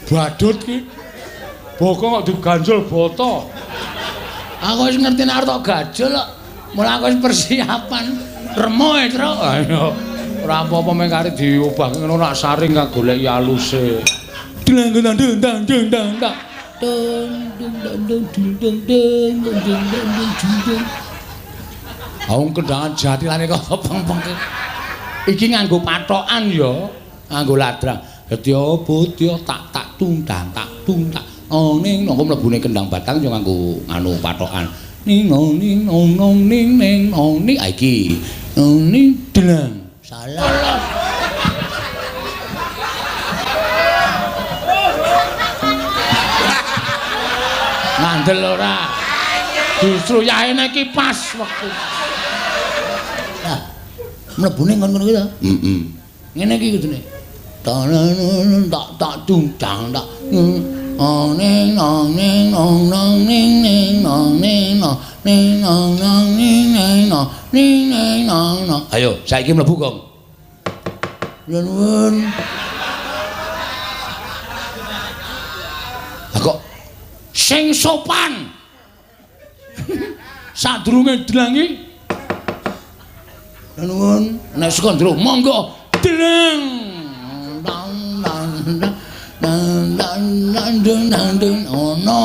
Badut ki. Boko kok diganjel boto. Aku wis ngerti nek arep gajul kok. Mula aku wis persiapan. Remo e, Tru. Ayo. Ora apa-apa meng kari diubah ngono nak saring kang goleki aluse. Dlang dang dang dang dang dang. Aung kendangan jatilane kok peng-peng. Iki nganggo patokan ya, nganggo ladrang. Dadi budya tak tundang tak tundang. Oh ning nang mlebune kendang batang yo nganggo anu patokan. Ning nong ning nong nong ning ning nong ning iki. Ning dlang. Salah. Ngandel ora. Justru yaene iki pas wektu. Nah, mlebune ngono kuwi to? Heeh. Ngene iki kudune. Tak tundang tak. Ning nong ning nong nong ning ning nong ning nong ning nong nong ning ning nong ning ning nong nong. Ayo, saiki mlebu, Kong. Nuwun. Kok sing sopan. Sadurunge dlangi. Nuwun. Nek sekondro monggo dlang. Dang ono.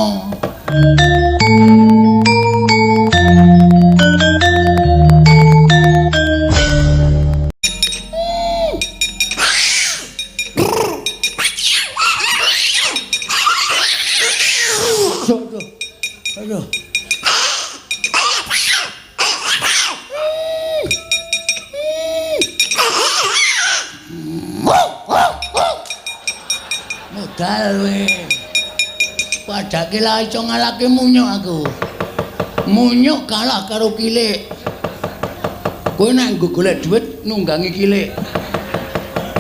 Aduh. Modal we. Padake lah iso ngalahke munyuk aku. Munyuk kalah karo kilik. Kowe nek nggo golek dhuwit nunggangi kilik.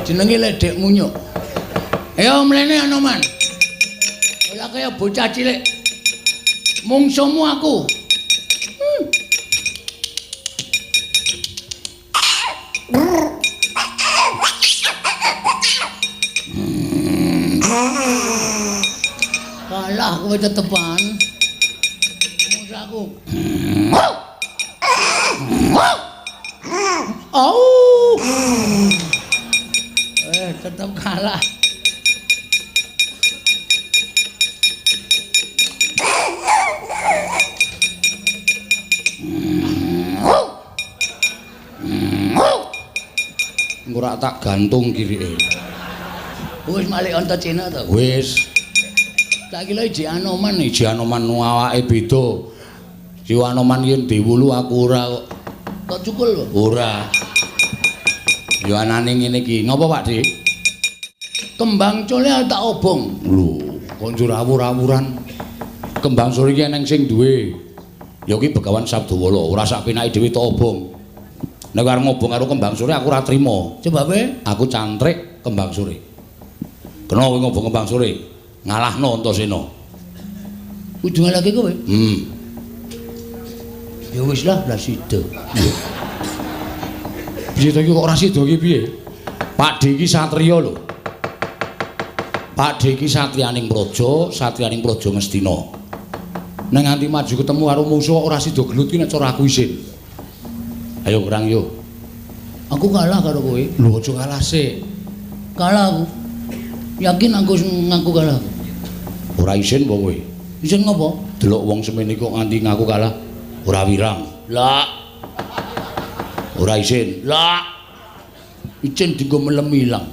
Jenenge ledek munyuk. Ayo mlene Anoman. Ora kaya bocah cilik. Mungsumu aku. Kalah kowe tetepan. Musaku. Oh. Tetep kalah. Ora tak gantung kirike. Wis malik onto Cina to. Wis. Tak kira iji Anoman Iji Anoman awake beda. Si Anoman yen diwulu aku ora kok. kok cukul lho. Ora. Ya anane ngene iki. Ngopo Pak Dik? Kembang cole tak obong. Lho, kok njur awur-awuran. Kembang sore iki eneng sing duwe. Ya iki Begawan Sabdawala, ora sak penake dhewe tok obong. Nek arep ngobong karo kembang sore aku ora trima. Sebabe Aku cantrik kembang sore. Kena kowe ngobong kembang sore, ngalahno Antasena. kudu lagi kowe. Ya wis lah sida. Piye to iki kok ora sida iki piye? Pak D iki satriya lho. Pak D iki satriyaning praja, satriyaning praja Ngastina. Nek nganti maju ketemu karo musuh ora sida gelut ki nek cara aku isin. Ayo kurang yo. Aku kalah karo kowe. Lho aja kalah sik. Kalah aku. Yakin aku ngaku kalah. Ora isin apa kowe? Isin ngopo? Delok wong semene kok nganti ngaku kalah. Ora wirang. Lah. Ora isin. Lah. Icin dienggo melem ilang.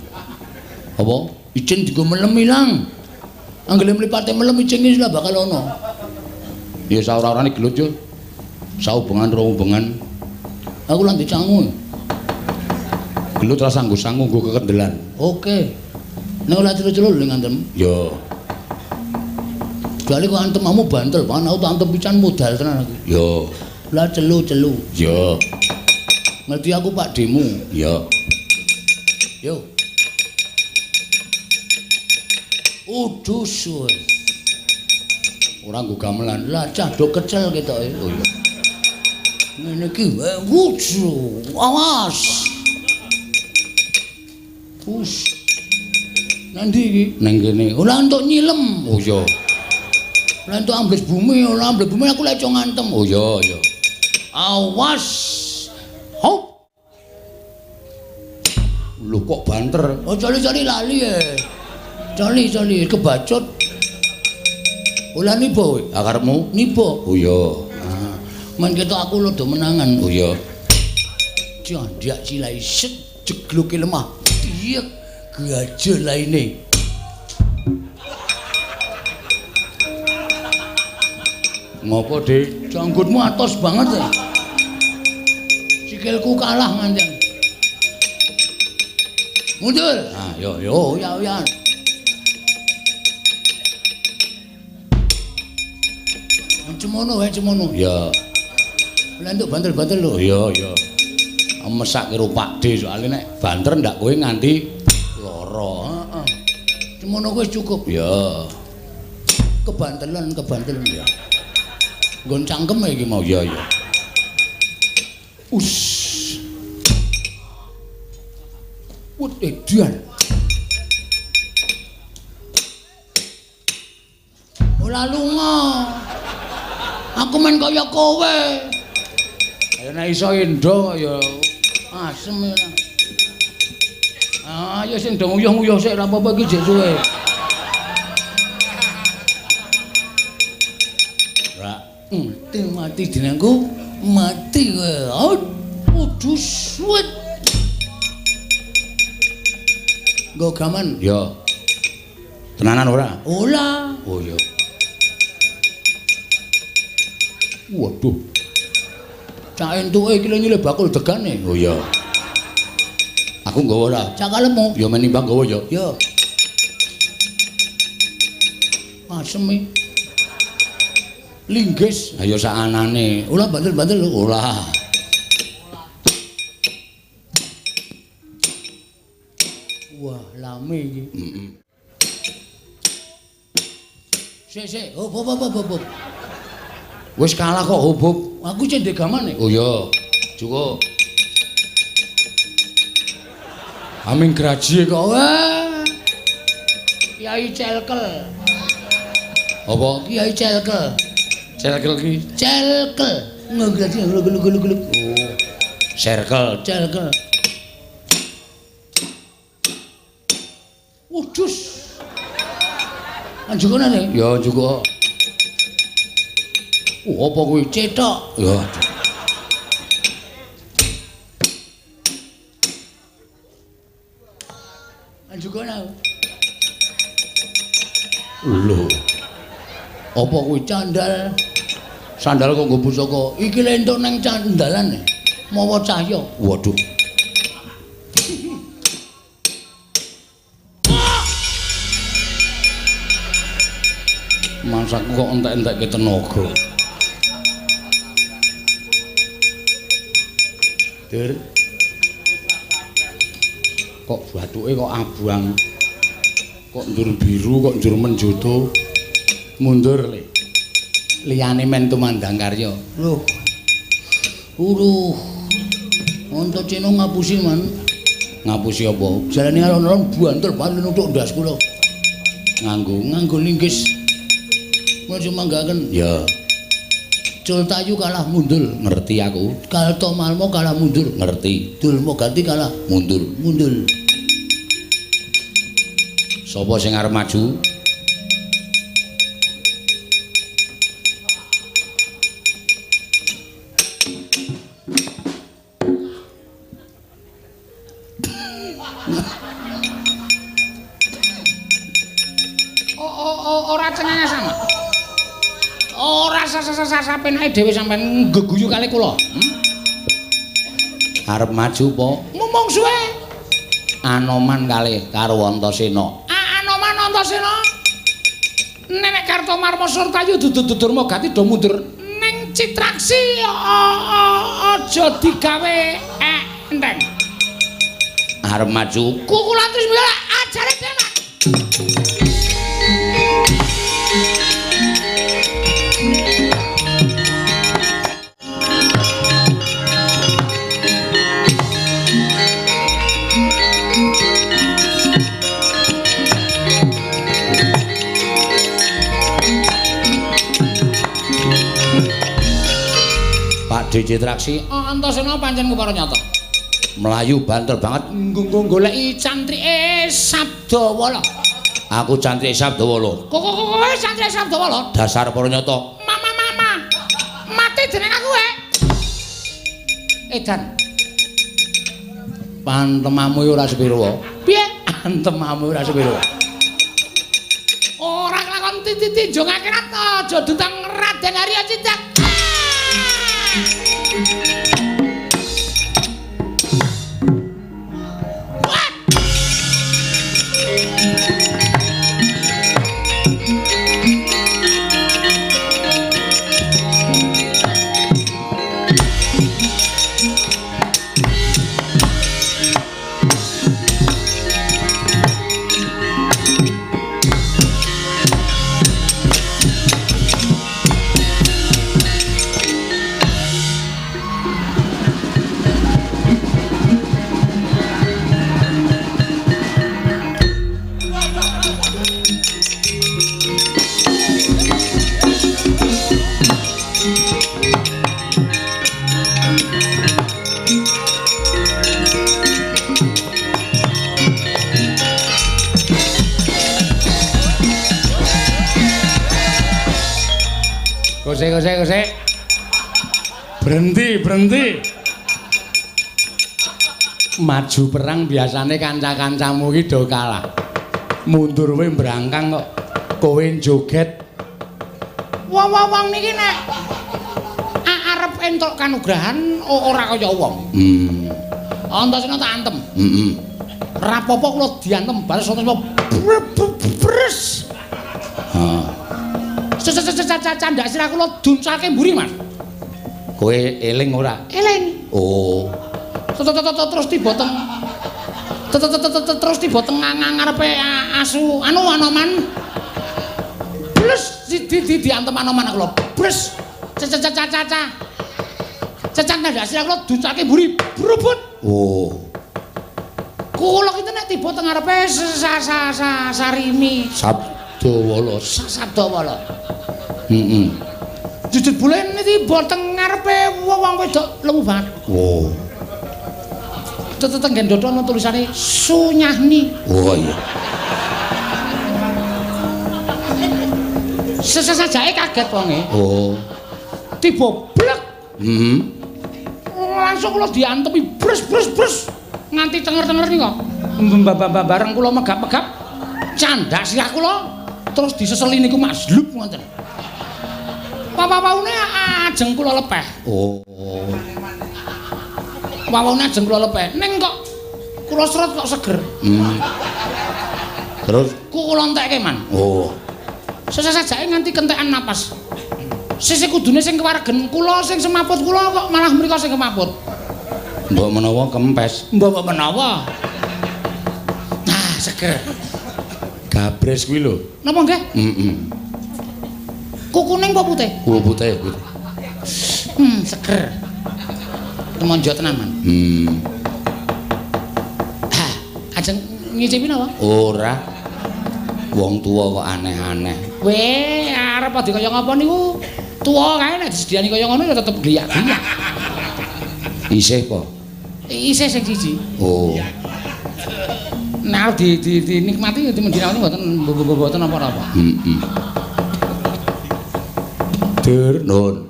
Apa? Icin dienggo melem ilang. Anggere mlipate melem icin wis lah bakal ono. Ya saora-orane gelut yo. Saubengan rombongan. Aku lan dicangu. Gelut ora sanggo sangu nggo kekendelan. Oke. Nek ora celu-celu ning antem. Ya. Kecuali kok antem kamu bantel, pan aku tak antem pican modal tenan aku. Ya. Lah celu-celu. Ya. Ngerti aku Pak Demu. Ya. Yo. Udus. Ora nggo gamelan. Lah cah do kecel ketoke. Oh iya. Ngene iki wuju. Awas. Us. Nanti iki? Nang kene. Ora entuk nyilem. Oh iya. Ora entuk ambles bumi, ora ambles bumi aku lek iso ngantem. Oh iya. Awas. Hop. Lho kok banter? Oh cali-cali lali ya. Cali kebacut. Ola niba kowe. Ah karepmu? Niba. Oh iya. Men ketok aku lho do menangan. Oh iya. Jandak silai set jegluke lemah. Iya gajah laine. Ngopo, Dik? Janggutmu atos banget ya. Sikilku kalah manjang. Mundur. Ah, yo. Oh, ya. Cemono. Ya. Lah nduk bantel-bantel lho. Iya. Mesak karo Pakde soalnya nek banter ndak kowe nganti lara. Heeh. Cemono wis cukup. Ya. Kebantelan ya. Nggon cangkem iki mau. Ya. Us. Wut edian. Ora lunga. Aku men kaya kowe. Ayo nek iso endo ya Asem ya. Ayo sing do nguyuh-nguyuh sik ora apa-apa iki jek suwe. Ra. Mati dinengku, mati kowe. Aduh suwet. Nggo gaman. Ya. Tenanan ora? Ora. Oh ya. Waduh. Cak entuke iki lho nyile bakul degane. Oh iya. Aku nggawa ora. Cak kalemu. Ya menimbang nggawa ya. Ya. Asem linggis. Ayo sak anane. Ora bantel-bantel lho. Ora. Wah, lame iki. Heeh. Sik. Hop. Wis kalah kok hubub. Aku cendek gamane. Oh iya. Cukup. Aming graji kok. Wah. Kiai Celkel. Apa? Kiai Celkel. Circle ki? Celkel. Ngegraji gluk. Oh. Circle. Celkel. Udus. Anjukane. Ya cukup. Apa kuwi cetok? Ya. Anjukane. Lho. Apa kuwi candal? Sandal kok nggo pusaka. Iki lek entuk nang candalan mawa cahya. Waduh. Masaku kok entek-entekke tenaga. Dir. Kok bathuke kok abang. Kok ndur biru, kok ndur menjoto. Mundur, Le. Liyane men tumandang karya. Loh. Untuk cino ngapusi man. Ngapusi apa? Jalane alon-alon bantul nutuk ndas kula. Nganggo linggis. Mun manggaken. ya Cultayu kalah mundur. ngerti aku. Kalto Malmo kalah mundur. Ngerti. Dulmo ganti kalah Mundur. mundur. Sapa sing arep maju? Ora cenenge sama. Ora sapenake dhewe sampean geguyu kali kula. Arep maju po? Mumung suwe. Anoman kalih karo Antasena. Anoman Antasena. Nenek Kartomarma Surtayu dudur-dudurma gati do mundur ning Citraksi aja digawe enteng. Arep maju. Kukulatus mila ajare tenan. Dicitraksi Antasena pancen kepara nyata. Melayu banter banget goleki cantrike Sabdawala. Aku cantrike Sabdawala. Kowe cantrike Sabdawala. Dasar para nyata. Mama. Mati dening aku Edan. Pantemamu ora sepiro. Piye? Pantemamu ora sepiro. Ora kelakon tinjung akhirat aja dutang Raden Arya Cicak. Kose. Berhenti. Maju perang biasane kanca-kancamu iki do kalah. Mundur wae brangkang kok kowe joget. Wong niki nek arep entuk kanugrahan ora kaya wong. Antasena tak antem. Rapopo kula diantem bales Antasena bres. Candak sira kula duncake mburi, Mas. Kowe eling ora? Eling. Oh. Terus tiba teng ngarepe asu Anoman. Blus diantem Anoman kula. Blus. Candak sira kula duncake mburi, brubut. Oh. Kula ki nek tiba teng ngarepe Sarimi. Sabdawala. Jujur bulan ini boteng ngarepe wong wedok lemu banget. Oh. Teteng gendodo ana tulisane Sunyahni. Oh iya. Sesajake kaget wonge. Oh. Tiba blek. Langsung kula diantemi bres. Nganti cenger-cenger nika. Bareng kula megap-megap candak sirah kula terus diseseli niku maslub ngoten. Papaune ajeng kula lepeh. Oh. Papaune ajeng kula lepeh. Ning kok kula sret kok seger. Terus kula entekke man. Oh. Sesajake nganti kentekan napas. Sesuk kudune sing kewaregen kula sing semaput kula kok malah mriko sing kemaput. Mbok menawa kempes. Mbok menawa. Nah, seger. Gabres kuwi lho. Napa nggih? Kukuning apa putih? Putih. Seger. Temonjo tenan, Man. Ajeng ngicipi napa? Ora. Wong tuwa kok aneh-aneh. Weh, arep padha kaya ngapa niku? Tuwa kae nek disediani kaya ngono ya tetep gliyak-gliyak. Isih apa? Isih sing siji. Oh. Nah, dinikmati dimendinakne mboten apa-apa. Dur, Nun.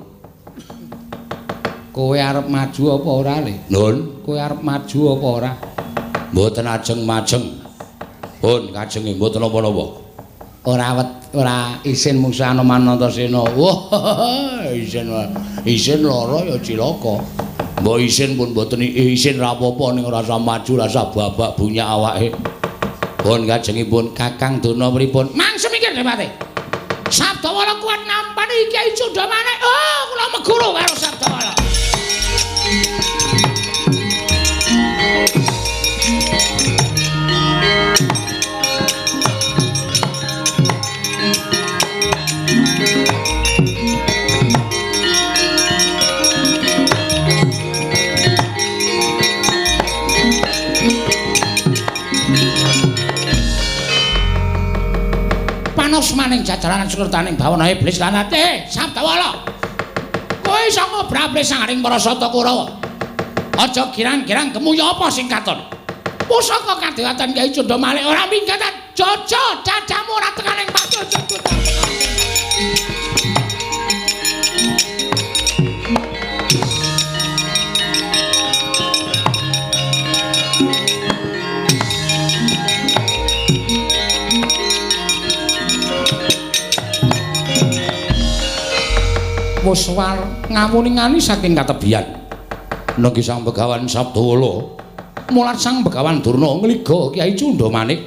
Kowe arep maju apa ora, Le? Nun, kowe arep maju apa ora? Mboten ajeng-majeng. Pun kajenge mboten napa-napa. Ora isin mungsuh Anoman Antasena. Wah, isin lara ya cilaka. Mbok isin pun mboten isin ra apa-apa ning ora usah maju, ora usah babak bunyak awake. Pun kajengipun Kakang Duna pripun? Mangsa mikir Depate. Sabdawala kuat nampani Kyai Cundamane. Oh, kula meguru karo Sabdawala. Panos maning jajaran sekretaning bawana iblis lan ate Sabdawala. Kowe Kowe iso ngobrol sangaring para Sata Kurawa. Aja girang-girang kemuya apa sing katon. Pusaka kadewatan Kyai Cundha Malik ora minggatan Jojo cacamu ora tekaning pacul jojo. Muswar ngawuni-ngani saking katebian nanging Sang Begawan Sabdawala mulat Sang Begawan Durna ngliga Kyai Cundha Manik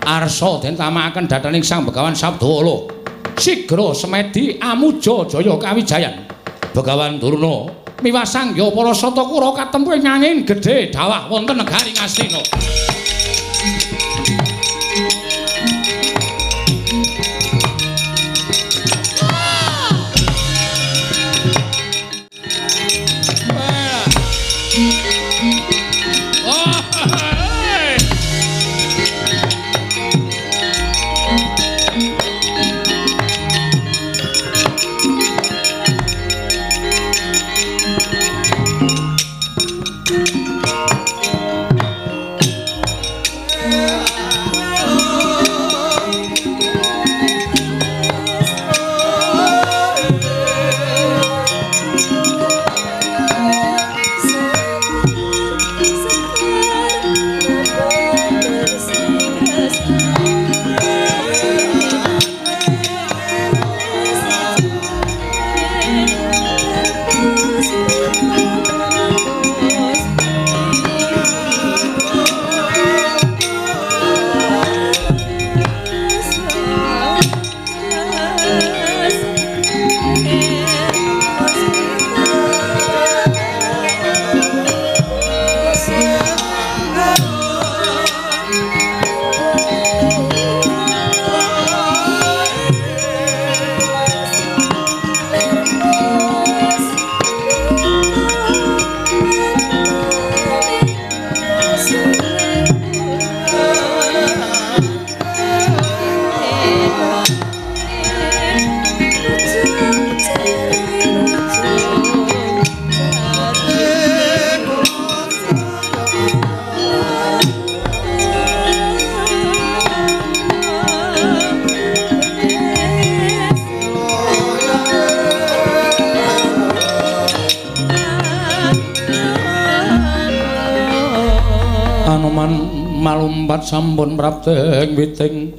arsa den tamakaken dhathaning Sang Begawan Sabdawala sigra semedi amuja jaya kawijayan Begawan Durna miwasangya para Sata Kura katempuh ing angin gedhe dawah wonten negari Ngastina. Malumpat sampun prapteng witing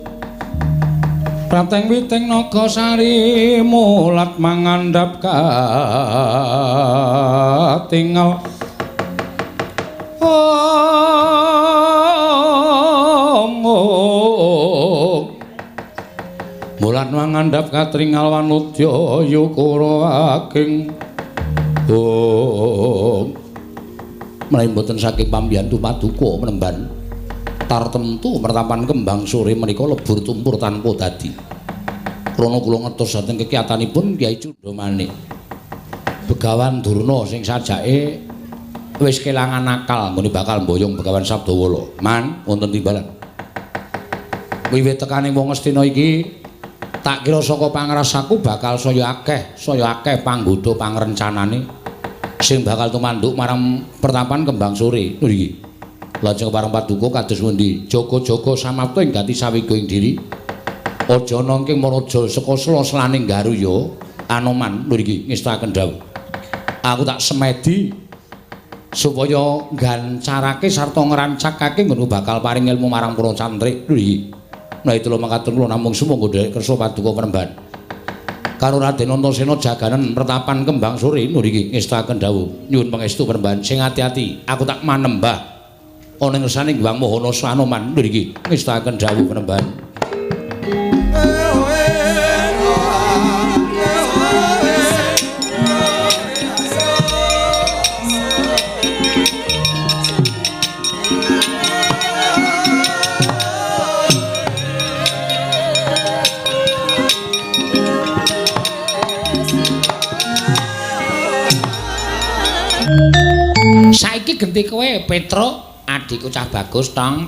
Nagasari mulat mangandhap katingal mulat mangandhap katringal wanudya yukara ageng menawi boten saking pambiyantu paduka menemban tartemtu mertapan kembang sore menika lebur tumpur tanpa dadi. Krana kula ngertos dhateng kekiyatanipun Kyai Cundha Manik. Begawan Durna sing sajake wis kelangan akal nggone bakal mboyong Begawan Sabdawala. Man wonten timbalan. Wiwit tekaning wong Astina iki tak kira saka pangrasaku bakal saya akeh panggoda pangrencanane sing bakal tumanduk marang pertapan kembang sore. Lho iki. Lajeng parang paduka kados pundi jaga-jaga samapta ing gati sawiga ing diri aja nangking maraja saka sela-selaning garuya Anoman lho iki ngestakaken dawuh aku tak semedi supaya gancarake sarta ngrancakake ngono bakal paring ilmu marang para cantrik lho iki nah itu lho mangkaten kula namung sumangga dhek kersa paduka Penemban karo Raden Antasena jaganan pertapan kembang sore lho iki ngestakaken dawuh nyuwun pangestu Penemban sing ati-ati aku tak manembah ana ing ngersaning Hyang Mahanasa Anoman lho iki ngestakaken dawuh Penemban. Saiki genti kowe Petruk adikku cah bagus tong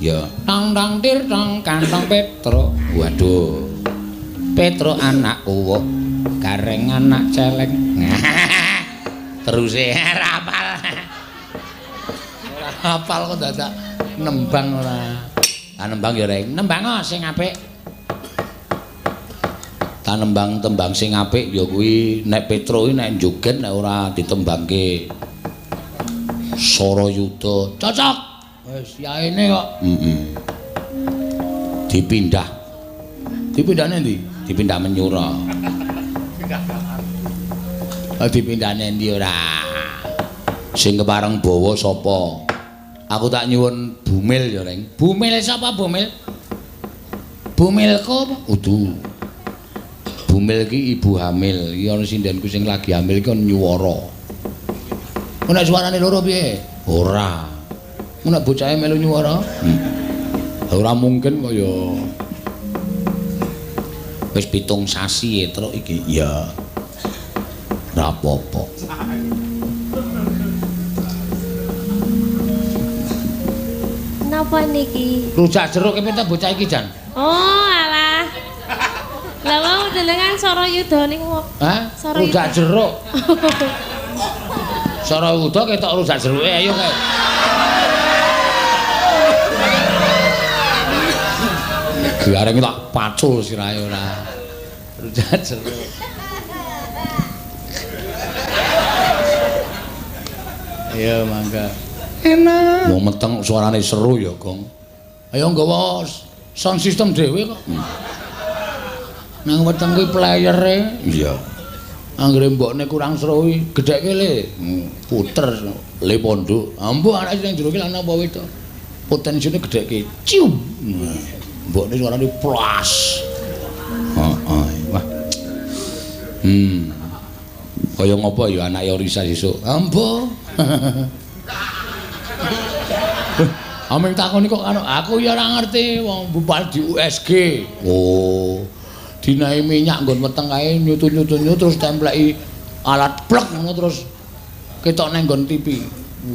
ya tong tir tong kantong Petruk waduh Petruk anakku gareng anak celeng. Terus rapal. Ora hafal kok dadak nembang ora. Ah nembang ya reng. Nembang sing apik. Ta nembang tembang sing apik ya kuwi nek Petro iki nek joget nek ora ditembangke Sarayuda. Cocok. Wis yaene kok. Dipindah. Dipindahne ndi? Dipindah Menyura. Dipindahne ndi ora? Sing kepareng bawa sapa? Aku tak nyuwun Bumil ya, Reng. Bumil sapa Bumil? Bumilko apa? Udu. Bumil ki ibu hamil. Iki ana sindenku sing lagi hamil iki nyuwara. Nek suarane loro piye? Ora. Nek bocahe melu nyuwara? Ora mungkin kaya wis 7 sasi etruk iki. Ya. Ora apa-apa. Napa niki? Rujak jeruk kepen bocah iki jan. Oh, alah. Lah wau jenengan Sarayuda niku. Hah? Rujak jeruk. Sarayuda ketok rujak jeruke ayo kae. Gareng tak pacul sirahe ora. Rujak jeruk. Ayo mangga. Enak. Wong meteng suarane seru ya, Gong. Ayo nggawa sound system dhewe kok. Nang weteng kuwi playere. Iya. Anggere mbokne kurang seru kuwi gedheke le. Puter le pondok. Ambo anak sing jero ki lan apa wedok. Potensine gedheke. Cium. Mbokne suarane plas. Heeh. Wah. Kaya ngopo ya anake Orisa sesuk? Ambo. Ameng takoni kok aku ya ora ngerti wong bupal di USG. Oh. Dinae minyak nggon weteng kae nyutu-nyutu terus templeki alat plek ngono terus ketok nang nggon TV.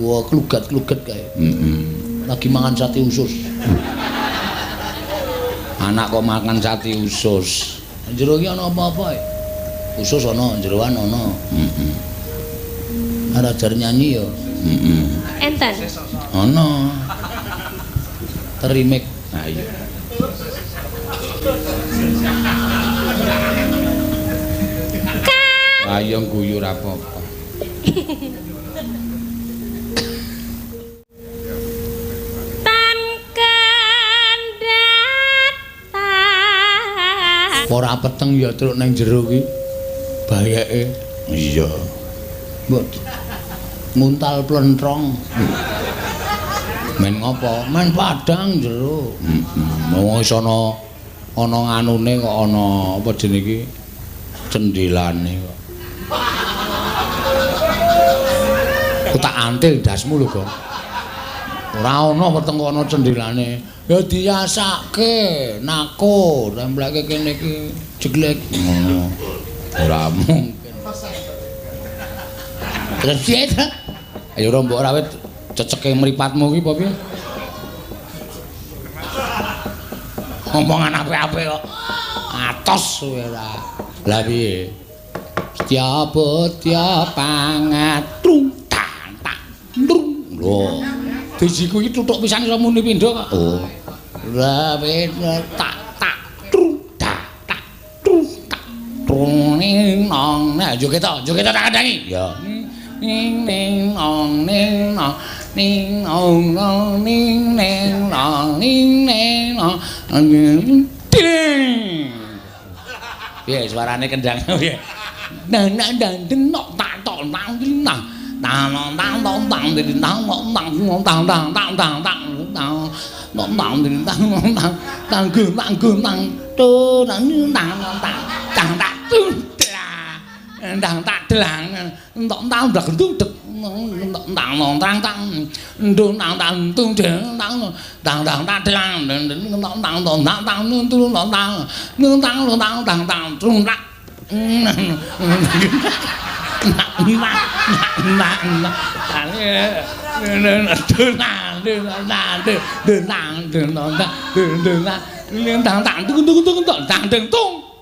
Wah, klugat-kluget kae. Lagi mangan sate usus. Anak kok makan sate usus. Jero iki ana apa-apa? Usus ana, jeroan ana. Ada ajar nyanyi ya. Enten. Ana. Terimek. Nah iya. Ayo guyur apa-apa. Tan kendata. Ora peteng ya truk nang jero ki. Bayake. Iya. Mbok nguntal plentrong. Men ngopo? Men padang jero. Wong wis ana nganune kok ana apa jenenge iki? Cendelane kok. Ku tak antil dasmu lho, Gong. Ora ana weteng kok ana cendelane. Ya diasake, nako, templeke kene iki jeglek. Ngono. Ora mungkin. Terus piye ta? Ayo ora mbok rawit ceceke mripatmu ki apa piye? Omongan apik-apik kok. Atos kowe ora. Lah piye? Setya pangatrung tak ndrung. Lho. Dijiku iki tutuk pisan iso muni pindho kok. Oh. Lah tak trung tak trung tak trung ning nong. Nah, joget tak kandangi. Ya. Ning ning nong ning nong ning nong nong ning ning nong ning ning nong. Ding. Piye suarane kendang piye? Nang dan denok tak tok nang nang. Tang tang tang tang din tang tang tang tang tang tang tang tang tang tang din tang tang tang gương tang tu tang tang tang tang tang tu tang tang tang tang tang đặc tu thực tang tang tang tang tu tang tang tu tang tang tang tang tang tang tang tang tang tang tang tu tang tang tang tang tu tang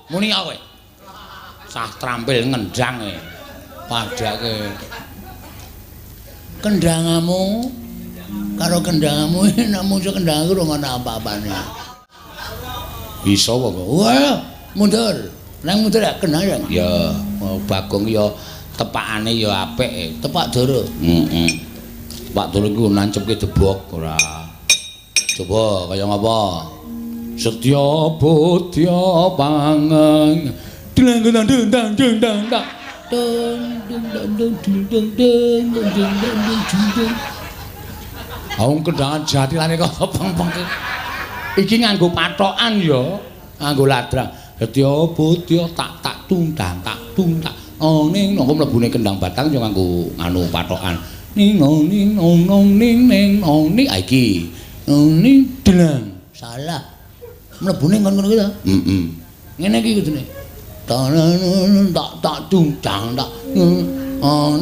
Muni kowe. Sah trampil ngendang e. Padake. Kendangamu karo kendangamu nek musuh kendangku ora ana apa-apane. Bisa apa kok? Wah, mundur. Nang mundur ya kendang. Ya, Bagong ya tepakane ya apik. Tepak doro. Heeh. Pak Doro iku nancepke debok ora. Coba kaya ngapa? Setya Bodya Pangeng. Dlang dang dang dang dang dang. Aung kendangan jatilane kok peng-peng. Iki nganggo pathokan ya, nganggo ladrang. Setya Bodya tak tundang tak. Ning nang mlebune kendang batang yo nganggo anu pathokan. Ning nong ning nong ning iki. Ning dlang. Salah. Mlebune ngono kuwi to? Heeh. Ngene iki kudune. Tak tundang tak. Ning nong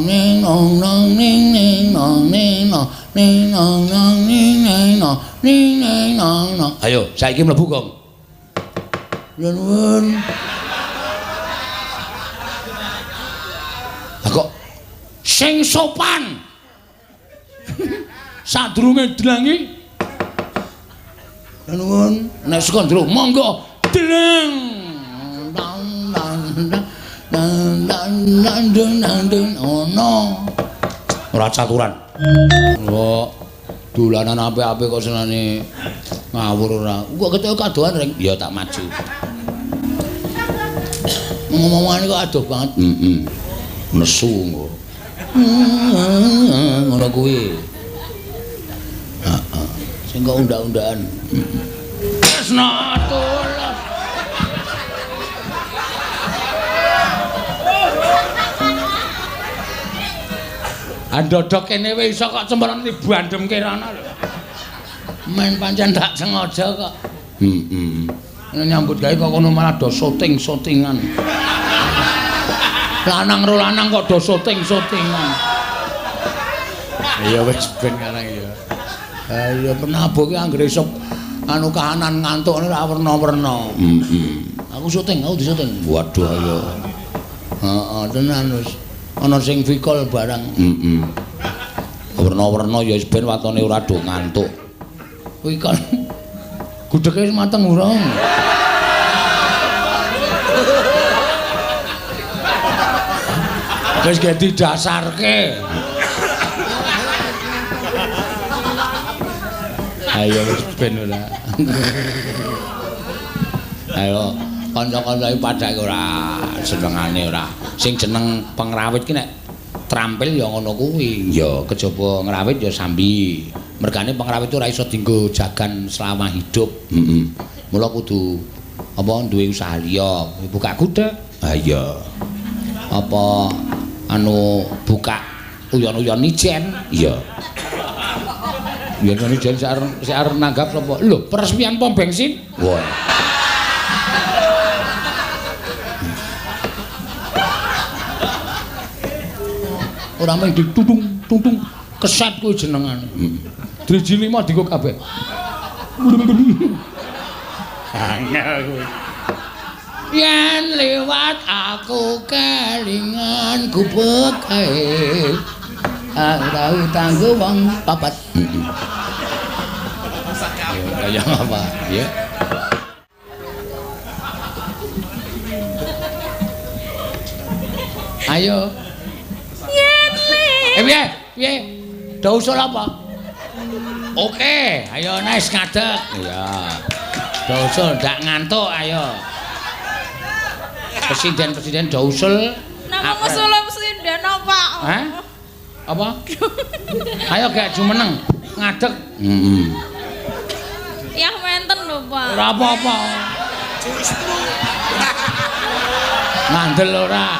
ning nong nong ning ning nong ning nong ning nong nong ning ning nong ning ning nong nong. Ayo, saiki mlebu, Gong. Nuwun. Kok sing sopan. Sadurunge dlangi. Nuwun. Nek sekondro monggo dlang. Ono. Ora caturan. Kok dolanan apik-apik kok senane ngawur ora. Kok ketok kadohan ring. Ya tak maju. Ngomong-ngomongane kok adoh banget. Heeh. Nesu engko. Ngono kuwi. Heeh. Sing kok undak-undakan. Tresna tulus. Andodok kene wae iso kok cemperan dibandemke rono lho. Men pancen tak sengaja kok. Heeh. Nyambut gawe kok kono malah do syuting-syutingan. Lanang ro lanang kok do syuting-syutingan. Ya wis ben karang ya. Ha iya penabuh ki anggere isop anu kahanan ngantuk ora werna-werna. Heeh. Aku syuting, aku disyuting. Waduh ayo. Heeh, tenan wis. Ana sing vikol barang. Heeh. Werna-werna ya wis ben watone ora do ngantuk. Kuwi kan gudheke wis mateng urung. Wis ge didasarke. Ayo wis ben ora. Ayo kanca-kanca iki padake ora senengane ora. Sing jeneng pengrawit ki nek trampil ya ngono kuwi. Ya kejaba ngrawit ya sambi. Mergane pengrawit ora iso dienggo jagan selama hidup. Heeh. Mula kudu apa duwe usaha liya, buka gudeg. Ha iya. Apa anu buka uyon-uyon ijen. Iya. Uyon ijen sik arep nanggap sapa? Lho, peresmian pom bensin. Wah. Ora mung ditutung keset kuwi jenengane. Driji 5 dienggo kabeh. Angel kuwi. Yen liwat aku kelingan gubek kae. Ora tanggo wong papat. Kaya apa? Ya. Ayo. Piye? Piye? Do usul apa? Oke, ayo nice ngadeg. Iya. Do usul ndak ngantuk ayo. Presiden do usul. Nama usul presiden apa? Hah? Apa? Ayo gak jumeneng ngadeg. Heeh. Ya menten lho, Pak. Ora apa-apa. Ngandel ora.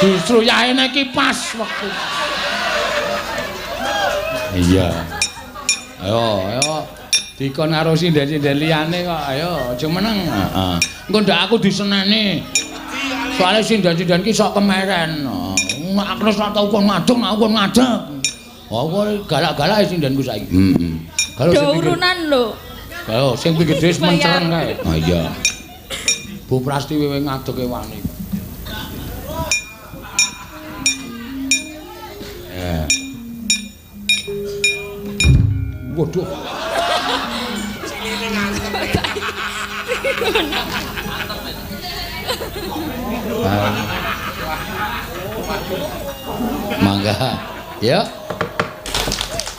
Justru yaene iki pas wektu. Iya. Ayo. Dikon karo sinden-sinden liyane kok. Ayo, aja meneng. Heeh. Engko ndak aku diseneni. Soale sinden-sinden ki sok kemeren. Aku wis ora tau kon ngadeg, aku kon ngadeg. Oh, galak-galak sindenku saiki. Heeh. Kalau sing urunan lho. Kalau sing pinggir dhewe mencereng kae. Oh iya. Bu Prastiwi ngadoke wani. Waduh. Mangga. Ya.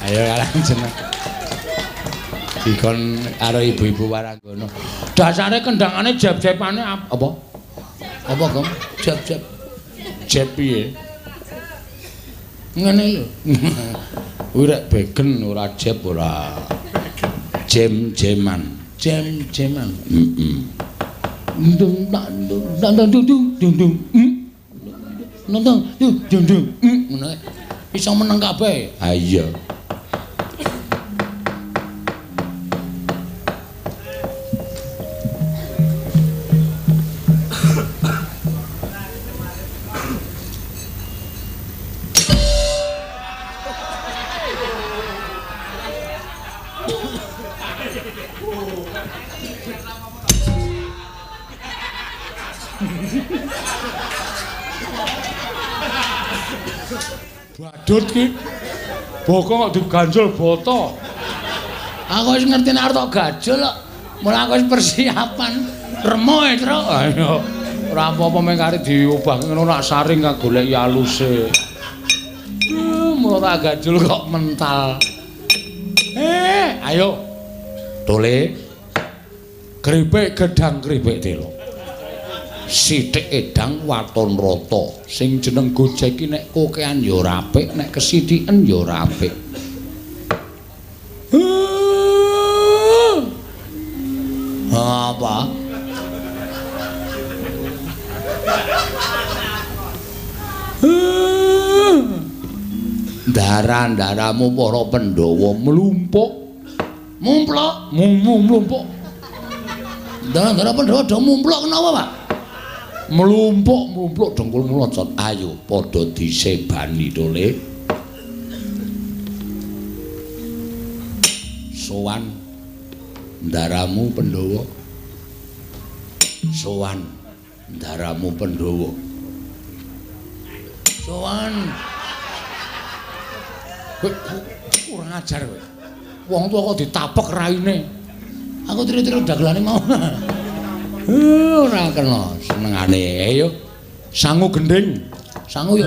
Ayo jeneng. Dikon karo ibu-ibu Waranggono. Dasare kendangane jeb-jebane apa? Apa, Gom? Jeb-jeb. Jeb piye? Ngene lho. Urek begen ora jeb ora. Jem-jeman. Jem-jeman. Heeh. Dung tak dung dung dung. Nonton dung dung. Ngono. Iso meneng kabeh. Ha iya. Badut ki. Boko kok diganjol boto. Aku wis ngerti nek arep gajol kok. Mula aku wis persiapan. Remo e, Tru. Ayo. Ora apa-apa meng kare diubah ngono nak saring kang goleki aluse. Mula tak gajol kok mental. Ayo. Tole. Kripik gedang kripik telo. Sithik edang waton rata sing jeneng gojek iki nek kokean ya ora apik nek kesithiken ya ora apik apa darah-darahmu para Pandhawa mlumpuk mumplok mlumpuk darah-darah Pandhawa do mumplok kenapa Pak mlumpuk dengkul mlocot ayo padha disebani tole sowan ndaramu Pandhawa sowan ndaramu Pandhawa sowan kurang ajar kowe wong tuwa kok ditapek raine aku tiru-tiru dagelane mau ora kena senengane ayo sangu gending sangu yo